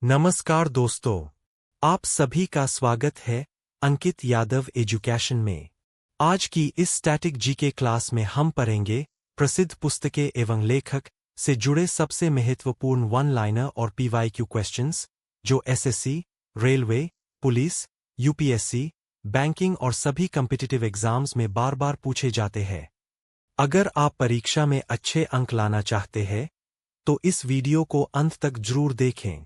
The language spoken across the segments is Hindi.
नमस्कार दोस्तों, आप सभी का स्वागत है अंकित यादव एजुकेशन में। आज की इस स्टैटिक जीके क्लास में हम पढ़ेंगे प्रसिद्ध पुस्तकें एवं लेखक से जुड़े सबसे महत्वपूर्ण वन लाइनर और पीवाईक्यू क्वेश्चंस जो SSC, railway, police, UPSC, banking और सभी कॉम्पिटिटिव एग्जाम्स में बार बार पूछे जाते हैं। अगर आप परीक्षा में अच्छे अंक लाना चाहते हैं तो इस वीडियो को अंत तक जरूर देखें।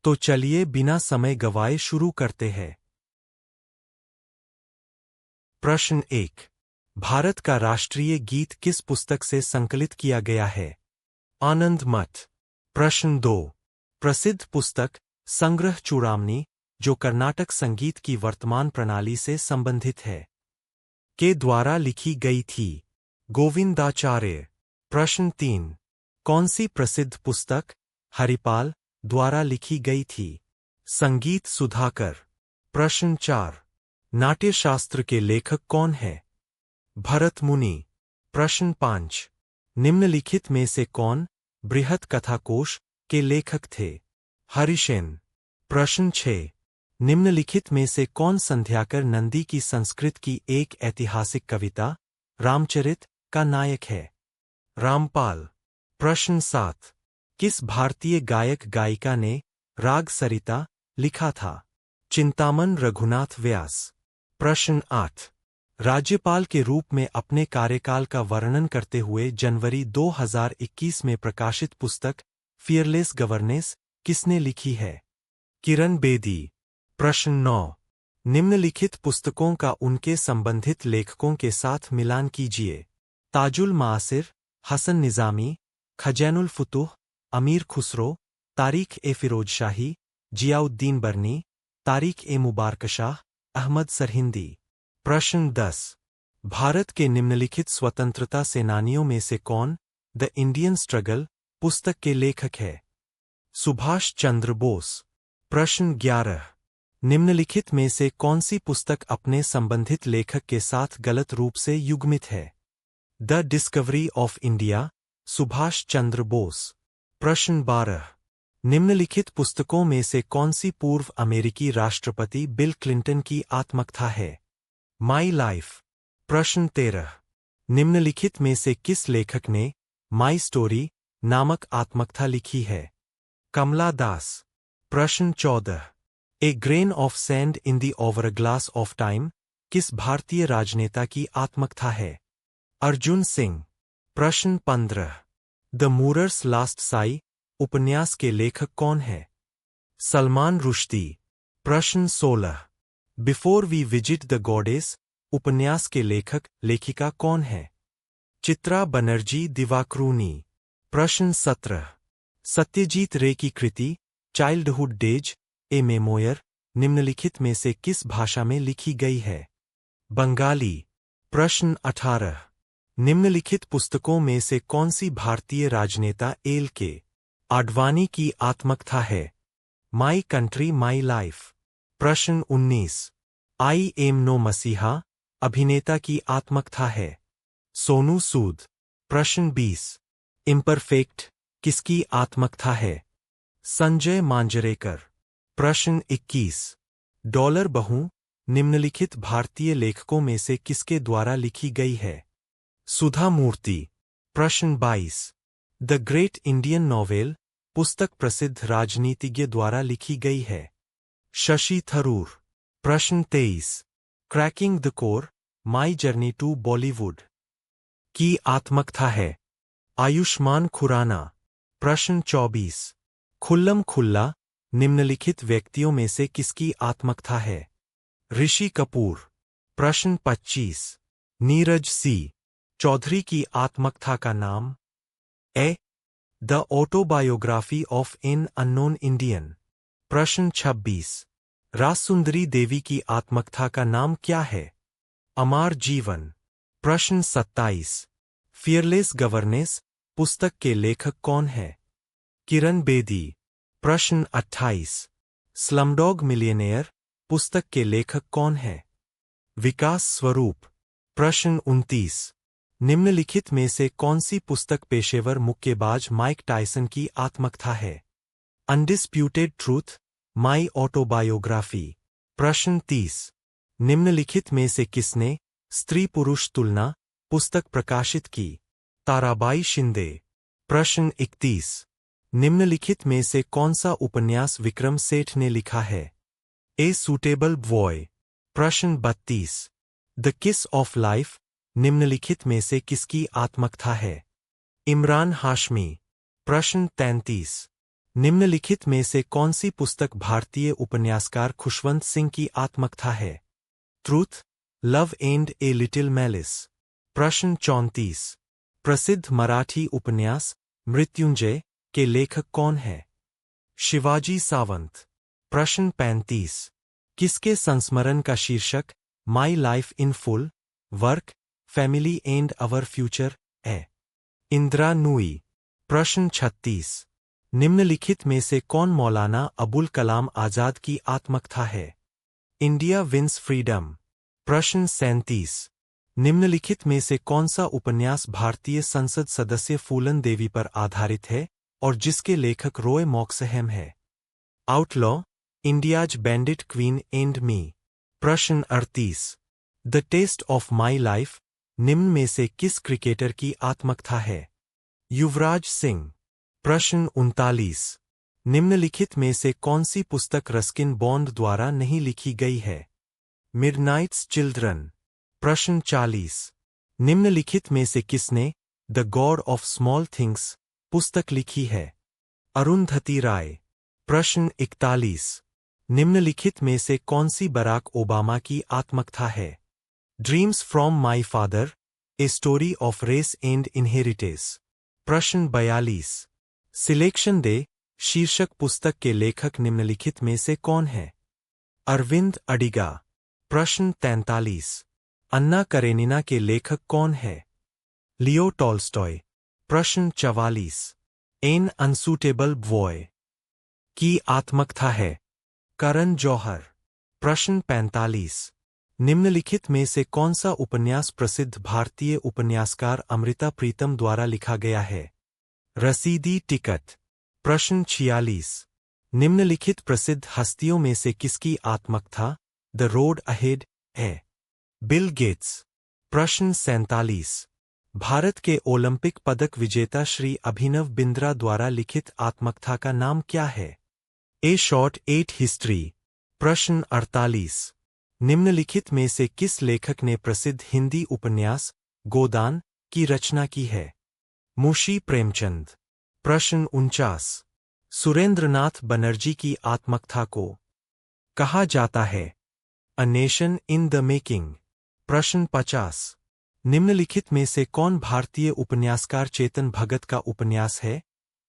तो चलिए बिना समय गवाए शुरू करते हैं। प्रश्न 1। भारत का राष्ट्रीय गीत किस पुस्तक से संकलित किया गया है? आनंद मठ। प्रश्न 2। प्रसिद्ध पुस्तक संग्रह चूड़ामणि जो कर्नाटक संगीत की वर्तमान प्रणाली से संबंधित है, के द्वारा लिखी गई थी? गोविंदाचार्य। प्रश्न 3। कौन सी प्रसिद्ध पुस्तक हरिपाल द्वारा लिखी गई थी? संगीत सुधाकर। प्रश्न 4। नाट्यशास्त्र के लेखक कौन है? भरत मुनि। प्रश्न 5। निम्नलिखित में से कौन बृहत कथाकोश के लेखक थे? हरिसेन। प्रश्न 6। निम्नलिखित में से कौन संध्याकर नंदी की संस्कृत की एक ऐतिहासिक कविता रामचरित का नायक है? रामपाल। प्रश्न 7। किस भारतीय गायक गायिका ने राग सरिता लिखा था? चिंतामन रघुनाथ व्यास। प्रश्न 8। राज्यपाल के रूप में अपने कार्यकाल का वर्णन करते हुए जनवरी 2021 में प्रकाशित पुस्तक फियरलेस गवर्नेंस किसने लिखी है? किरण बेदी। प्रश्न 9। निम्नलिखित पुस्तकों का उनके संबंधित लेखकों के साथ मिलान कीजिए। ताजुल मासिर, हसन निजामी, खजैनुल फुतूह, अमीर खुसरो, तारीख-ए-फिरोजशाही, जियाउद्दीन बर्नी, तारीख-ए-मुबारकशाह, अहमद सरहिंदी। प्रश्न 10। भारत के निम्नलिखित स्वतंत्रता सेनानियों में से कौन द इंडियन स्ट्रगल पुस्तक के लेखक है? सुभाष चंद्र बोस। प्रश्न 11। निम्नलिखित में से कौन सी पुस्तक अपने संबंधित लेखक के साथ गलत रूप से युग्मित है? The discovery of India, Subhash Chandra Bose. प्रश्न 12। निम्नलिखित पुस्तकों में से कौन सी पूर्व अमेरिकी राष्ट्रपति बिल क्लिंटन की आत्मकथा है? My life. प्रश्न 13। निम्नलिखित में से किस लेखक ने माई स्टोरी नामक आत्मकथा लिखी है? कमला दास। प्रश्न 14। ए grain of sand in the over a glass of time किस भारतीय राजनेता की आत्मकथा है? अर्जुन सिंह। प्रश्न 15। द मूरर्स लास्ट साई उपन्यास के लेखक कौन है? सलमान रुश्दी। प्रश्न 16। Before we visit the goddess उपन्यास के लेखक लेखिका कौन है? चित्रा बनर्जी दिवाकरूनी। प्रश्न 17। सत्यजीत रे की कृति चाइल्डहुड डेज ए मेमोयर निम्नलिखित में से किस भाषा में लिखी गई है? बंगाली। प्रश्न 18। निम्नलिखित पुस्तकों में से कौन सी भारतीय राजनेता एल के आडवाणी की आत्मकथा है? My country my life. प्रश्न 19। आई एम नो मसीहा अभिनेता की आत्मकथा है? सोनू सूद। प्रश्न 20। इम्परफेक्ट किसकी आत्मकथा है? संजय मांजरेकर। प्रश्न 21। डॉलर बहू निम्नलिखित भारतीय लेखकों में से किसके द्वारा लिखी गई है? सुधा मूर्ति। प्रश्न 22। द ग्रेट इंडियन नॉवेल पुस्तक प्रसिद्ध राजनीतिज्ञ द्वारा लिखी गई है? शशि थरूर। प्रश्न 23। Cracking the core my journey to Bollywood की आत्मकथा है? आयुष्मान खुराना। प्रश्न 24। खुल्लम खुल्ला निम्नलिखित व्यक्तियों में से किसकी आत्मकथा है? ऋषि कपूर। प्रश्न 25। नीरज सी चौधरी की आत्मकथा का नाम? A the autobiography of an unknown Indian. प्रश्न 26। रासुंदरी देवी की आत्मकथा का नाम क्या है? अमर जीवन। प्रश्न 27। फियरलेस गवर्नेंस पुस्तक के लेखक कौन है? किरण बेदी। प्रश्न 28। स्लमडॉग मिलियनेयर पुस्तक के लेखक कौन है? विकास स्वरूप। प्रश्न 29। निम्नलिखित में से कौन सी पुस्तक पेशेवर मुक्केबाज माइक टायसन की आत्मकथा है? Undisputed truth, my autobiography. प्रश्न 30। निम्नलिखित में से किसने स्त्री पुरुष तुलना पुस्तक प्रकाशित की? ताराबाई शिंदे। प्रश्न 31। निम्नलिखित में से कौन सा उपन्यास विक्रम सेठ ने लिखा है? A suitable boy. प्रश्न 32। द किस ऑफ लाइफ निम्नलिखित में से किसकी आत्मकथा है? इमरान हाशमी। प्रश्न 33। निम्नलिखित में से कौन सी पुस्तक भारतीय उपन्यासकार खुशवंत सिंह की आत्मकथा है? Truth, love and a little malice. प्रश्न 34। प्रसिद्ध मराठी उपन्यास मृत्युंजय के लेखक कौन है? शिवाजी सावंत। प्रश्न 35। किसके संस्मरण का शीर्षक my life in full, work, family and our future है? इंदिरा नूई। प्रश्न 36। निम्नलिखित में से कौन मौलाना अबुल कलाम आजाद की आत्मकथा है? India wins freedom. प्रश्न 37। निम्नलिखित में से कौन सा उपन्यास भारतीय संसद सदस्य फूलन देवी पर आधारित है और जिसके लेखक रॉय मॉक्सहैम है? Outlaw, India's bandit queen and me. प्रश्न 38। The test of my life निम्न में से किस क्रिकेटर की आत्मकथा है? युवराज सिंह। प्रश्न 39। निम्नलिखित में से कौन सी पुस्तक रस्किन बॉन्ड द्वारा नहीं लिखी गई है? Midnights children. प्रश्न 40। निम्नलिखित में से किसने the God of small things पुस्तक लिखी है? अरुंधति राय। प्रश्न 41। निम्नलिखित में से कौन सी बराक ओबामा की आत्मकथा है? Dreams from my father, a story of race and inheritance. प्रश्न 42। सिलेक्शन डे शीर्षक पुस्तक के लेखक निम्नलिखित में से कौन है? अरविंद अडिगा। प्रश्न 43। अन्ना करेनिना के लेखक कौन है? Leo Tolstoy. प्रश्न 44। एन अनसूटेबल बॉय की आत्मकथा है? करण जौहर। प्रश्न 45। निम्नलिखित में से कौन सा उपन्यास प्रसिद्ध भारतीय उपन्यासकार अमृता प्रीतम द्वारा लिखा गया है? रसीदी टिकट। प्रश्न 46। निम्नलिखित प्रसिद्ध हस्तियों में से किसकी आत्मकथा द रोड अहेड है? Bill Gates. प्रश्न 47। भारत के ओलंपिक पदक विजेता श्री अभिनव बिंद्रा द्वारा लिखित आत्मकथा का नाम क्या है? ए शॉर्ट एट हिस्ट्री। प्रश्न 48। निम्नलिखित में से किस लेखक ने प्रसिद्ध हिंदी उपन्यास गोदान की रचना की है? मुंशी प्रेमचंद। प्रश्न 49। सुरेंद्रनाथ बनर्जी की आत्मकथा को कहा जाता है? A nation in the making. प्रश्न 50। निम्नलिखित में से कौन भारतीय उपन्यासकार चेतन भगत का उपन्यास है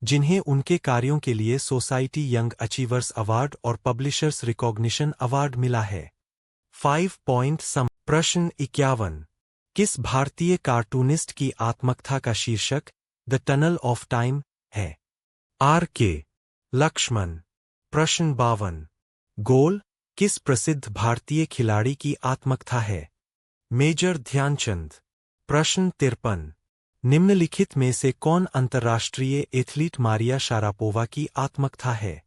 जिन्हें उनके कार्यों के लिए सोसाइटी यंग अचीवर्स अवार्ड और पब्लिशर्स रिकॉग्निशन अवार्ड मिला है? 5 पॉइंट सम। प्रश्न 51। किस भारतीय कार्टूनिस्ट की आत्मकथा का शीर्षक द टनल ऑफ टाइम है? आर के लक्ष्मण। प्रश्न 52। गोल किस प्रसिद्ध भारतीय खिलाड़ी की आत्मकथा है? मेजर ध्यानचंद। प्रश्न 53। निम्नलिखित में से कौन अंतर्राष्ट्रीय एथलीट मारिया शारापोवा की आत्मकथा है?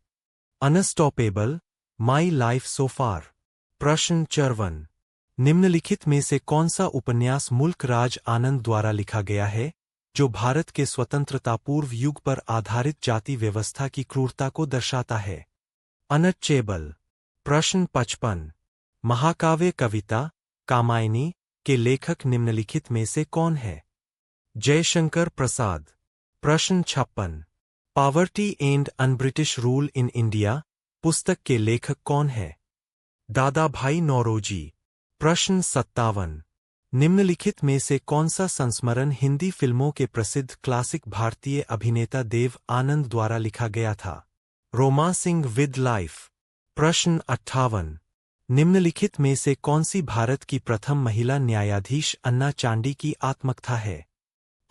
अनस्टॉपेबल, माई लाइफ सो फार। प्रश्न 54। निम्नलिखित में से कौन सा उपन्यास मुल्क राज आनंद द्वारा लिखा गया है जो भारत के स्वतंत्रता पूर्व युग पर आधारित जाति व्यवस्था की क्रूरता को दर्शाता है? अनटचेबल। प्रश्न 55। महाकाव्य कविता कामायनी के लेखक निम्नलिखित में से कौन है? जयशंकर प्रसाद। प्रश्न 56। Poverty and un-British rule in India पुस्तक के लेखक कौन है? दादा भाई नौरोजी। प्रश्न 57। निम्नलिखित में से कौन सा संस्मरण हिंदी फिल्मों के प्रसिद्ध क्लासिक भारतीय अभिनेता देव आनंद द्वारा लिखा गया था? Romancing with life. प्रश्न 58। निम्नलिखित में से कौन सी भारत की प्रथम महिला न्यायाधीश अन्ना चांडी की आत्मकथा है?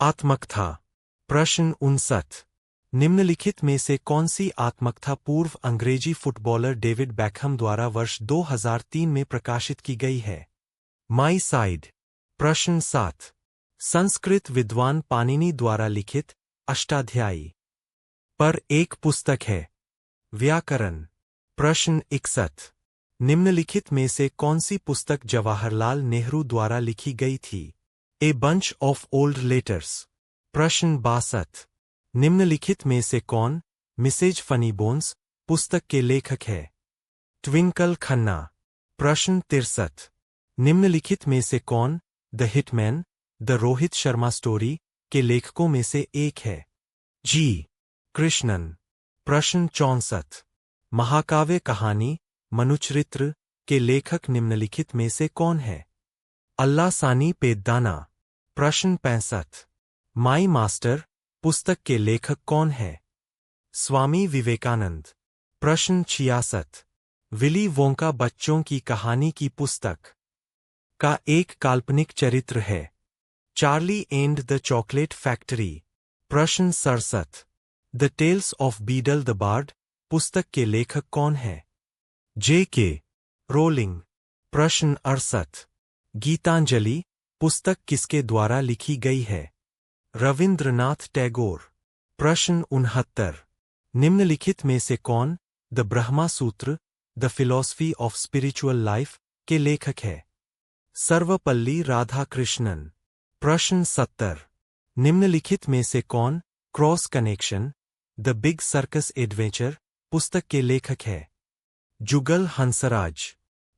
आत्मकथा। प्रश्न 59। निम्नलिखित में से कौन सी आत्मकथा पूर्व अंग्रेजी फुटबॉलर डेविड बैकहम द्वारा वर्ष 2003 में प्रकाशित की गई है? My side. प्रश्न 7। संस्कृत विद्वान पाणिनि द्वारा लिखित अष्टाध्यायी पर एक पुस्तक है? व्याकरण। प्रश्न 61। निम्नलिखित में से कौन सी पुस्तक जवाहरलाल नेहरू द्वारा लिखी गई थी? A bunch of old letters. प्रश्न 62। निम्नलिखित में से कौन मिसेज फनी बोन्स पुस्तक के लेखक है? ट्विंकल खन्ना। प्रश्न 63। निम्नलिखित में से कौन the hitman the Rohit Sharma story के लेखकों में से एक है? जी कृष्णन। प्रश्न 64। महाकाव्य कहानी मनुचरित्र के लेखक निम्नलिखित में से कौन है? अल्लाह सानी पेद्दाना। प्रश्न 65। माई मास्टर पुस्तक के लेखक कौन है? स्वामी विवेकानंद। प्रश्न 66। विली वोंका बच्चों की कहानी की पुस्तक का एक काल्पनिक चरित्र है। Charlie and the chocolate factory. प्रश्न 67। The tales of Beedle the bard पुस्तक के लेखक कौन है? J.K. रोलिंग। प्रश्न 68। गीतांजलि पुस्तक किसके द्वारा लिखी गई है? रविंद्रनाथ टैगोर। प्रश्न 69। निम्नलिखित में से कौन द ब्रह्मा सूत्र the philosophy of spiritual life के लेखक है? सर्वपल्ली राधाकृष्णन। प्रश्न 70। निम्नलिखित में से कौन cross connection the big circus adventure पुस्तक के लेखक है? जुगल हंसराज।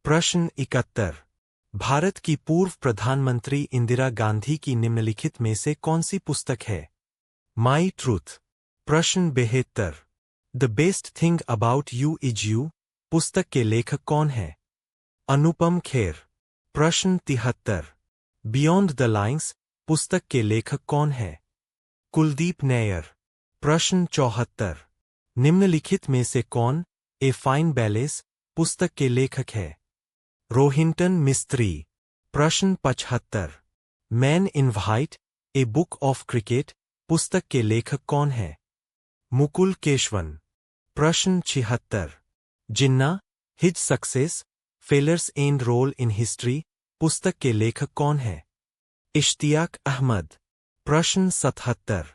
प्रश्न 71। भारत की पूर्व प्रधानमंत्री इंदिरा गांधी की निम्नलिखित में से कौन सी पुस्तक है? My truth. प्रश्न 72। The best thing about you is you पुस्तक के लेखक कौन है? अनुपम खेर। प्रश्न 73। बियॉन्ड द लाइन्स पुस्तक के लेखक कौन है? कुलदीप नैयर। प्रश्न 74। निम्नलिखित में से कौन ए फाइन बैलेस पुस्तक के लेखक है? रोहिंटन मिस्त्री। प्रश्न 75। Man in white a book of cricket पुस्तक के लेखक कौन है? मुकुल केशवन। प्रश्न 76। Jinnah his success failures and role in history पुस्तक के लेखक कौन है? इश्तियाक अहमद। प्रश्न 77।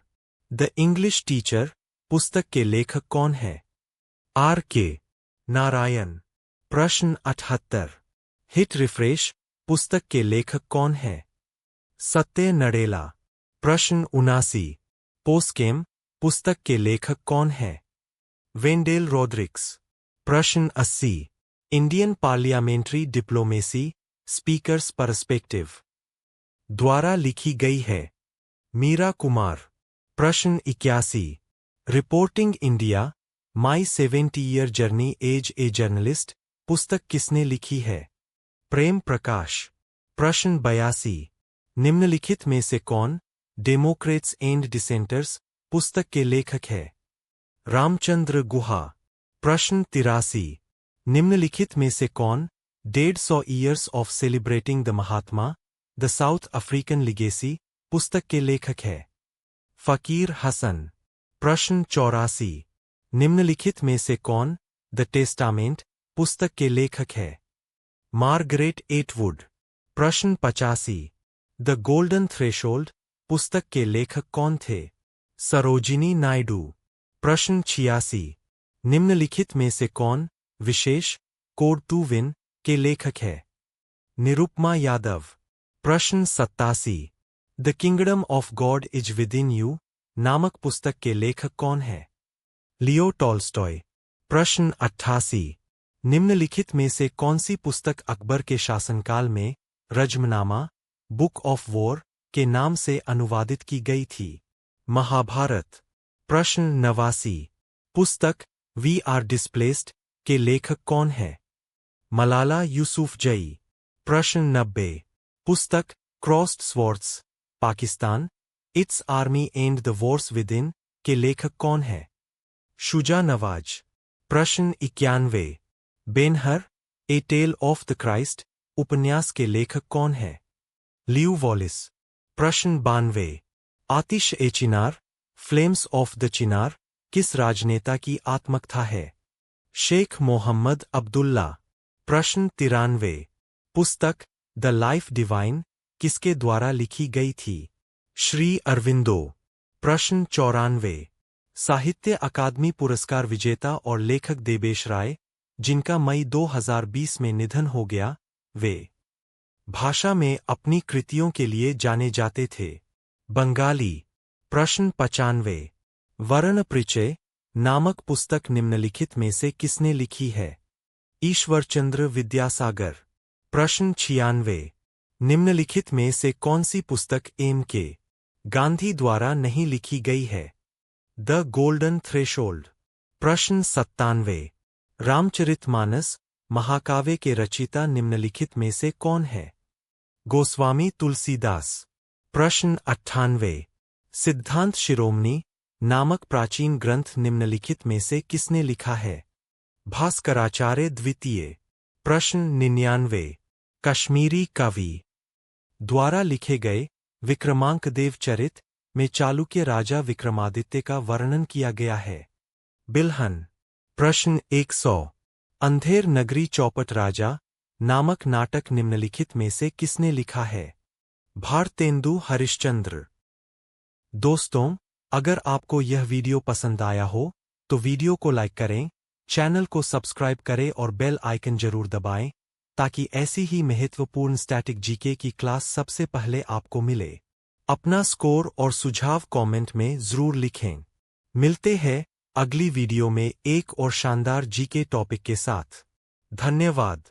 द इंग्लिश टीचर पुस्तक के लेखक कौन है? R.K. नारायण। प्रश्न 78। हिट रिफ्रेश पुस्तक के लेखक कौन है? सत्य नडेला। प्रश्न 79। पोस्केम पुस्तक के लेखक कौन है? Wendell Rodricks. प्रश्न 80। Indian parliamentary diplomacy speakers perspective द्वारा लिखी गई है? मीरा कुमार। प्रश्न 81। रिपोर्टिंग इंडिया माई 70-ईयर जर्नी एज ए जर्नलिस्ट पुस्तक किसने लिखी है? प्रेम प्रकाश। प्रश्न 82। निम्नलिखित में से कौन डेमोक्रेट्स एंड डिसेंटर्स पुस्तक के लेखक है? रामचंद्र गुहा। प्रश्न 83। निम्नलिखित में से कौन 150 years of celebrating the Mahatma the south African legacy पुस्तक के लेखक है? फकीर हसन। प्रश्न 84। निम्नलिखित में से कौन द टेस्टामेंट पुस्तक के लेखक है? Margaret Atwood. प्रश्न 85। द गोल्डन थ्रेशोल्ड पुस्तक के लेखक कौन थे? सरोजिनी नायडू। प्रश्न 86। निम्नलिखित में से कौन विशेष कोड टू विन के लेखक है? निरुपमा यादव। प्रश्न 87। The kingdom of God is with in you नामक पुस्तक के लेखक कौन है? Leo Tolstoy. प्रश्न 88। निम्नलिखित में से कौन सी पुस्तक अकबर के शासनकाल में रज्मनामा बुक ऑफ वॉर के नाम से अनुवादित की गई थी? महाभारत। प्रश्न 89। पुस्तक वी आर डिस्प्लेस्ड के लेखक कौन है? मलाला यूसुफजई। प्रश्न 90। पुस्तक crossed swords Pakistan its army and the wars within के लेखक कौन है? शुजा नवाज। प्रश्न 91। Ben Hur a tale of the Christ उपन्यास के लेखक कौन है? Lew Wallace. प्रश्न 92। आतिश ए Chinar flames of the Chinar किस राजनेता की आत्मकथा है? शेख मोहम्मद अब्दुल्ला। प्रश्न 93। पुस्तक द लाइफ डिवाइन किसके द्वारा लिखी गई थी? श्री अरविंदो। प्रश्न 94। साहित्य अकादमी पुरस्कार विजेता और लेखक देबेश राय, जिनका मई 2020 में निधन हो गया, वे भाषा में अपनी कृतियों के लिए जाने जाते थे। बंगाली। प्रश्न 95। वर्ण परिचय नामक पुस्तक निम्नलिखित में से किसने लिखी है? ईश्वरचंद्र विद्यासागर। प्रश्न 96। निम्नलिखित में से कौन सी पुस्तक एम.के. गांधी द्वारा नहीं लिखी गई है? The golden threshold. प्रश्न 97। रामचरितमानस महाकाव्य के रचयिता निम्नलिखित में से कौन है? गोस्वामी तुलसीदास। प्रश्न 98। सिद्धांत शिरोमणि नामक प्राचीन ग्रंथ निम्नलिखित में से किसने लिखा है? भास्कराचार्य द्वितीय। प्रश्न 99। कश्मीरी कवि द्वारा लिखे गए विक्रमांकदेव चरित में चालुक्य राजा विक्रमादित्य का वर्णन किया गया है? बिल्हन। प्रश्न 100। अंधेर नगरी चौपट राजा नामक नाटक निम्नलिखित में से किसने लिखा है? भारतेंदु हरिश्चंद्र। दोस्तों, अगर आपको यह वीडियो पसंद आया हो तो वीडियो को लाइक करें, चैनल को सब्सक्राइब करें और बेल आइकन जरूर दबाएं ताकि ऐसी ही महत्वपूर्ण स्टैटिक जीके की क्लास सबसे पहले आपको मिले। अपना स्कोर और सुझाव कमेंट में जरूर लिखें। मिलते हैं अगली वीडियो में एक और शानदार जीके टॉपिक के साथ। धन्यवाद।